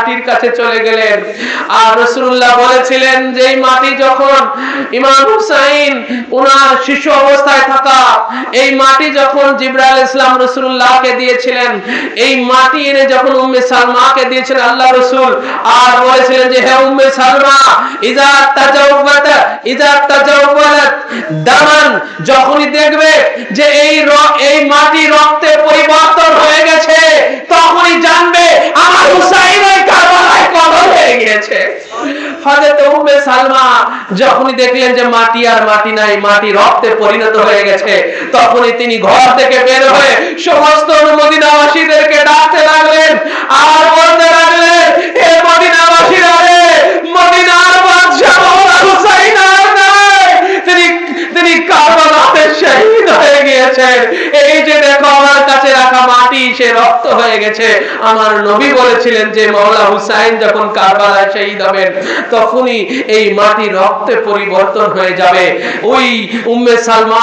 মাটির কাছে চলে গেলেন। আর রাসূলুল্লাহ বলেছিলেন যে এই মাটি যখন ইমাম হুসাইন ওনার শিশু অবস্থায় থাকা এই মাটি যখন জিবরাইল আলাইহিস সালাম রাসূলুল্লাহকে দিয়েছিলেন, এই মাটি এনে যখন উম্মে সালমাকে দিয়েছিলেন আল্লাহ রাসূল, আর বলেছিলেন যে হে উম্মে সালমা ইজা তাজাওয়ালাত দামান, যখনই দেখবে যে এই মাটি রক্তে পরিবর্তন হয়ে গেছে, তখনই জানবে আমার হুসাইন ওই কারবালায় কবর হয়ে গিয়েছে। হযরত উম্মে সালমা যখনই দেখলেন যে মাটি আর মাটি নাই, মাটি রক্তে পরিণত হয়ে গেছে, তখনই তিনি ঘর থেকে বের হয়ে সমস্ত মদিনাবাসীদেরকে ডাকতে লাগলেন আর বলতে লাগলেন, হে মদিনাবাসীরা রে, মদিনার বাদশা মাওলা হুসাইন আর নাই, তিনি কারবালাতে শহীদ হয়ে গিয়েছেন। এই যে দেখো আমার কাছে রাখা মাটি সে রক্ত হয়ে গেছে। আমার নবী বলেছিলেন যে মাওলা হুসাইন যখন কারবালায় শহীদ হবেন তখনই এই মাটি রক্তে পরিবর্তন হয়ে যাবে। ওই উম্মে সালমা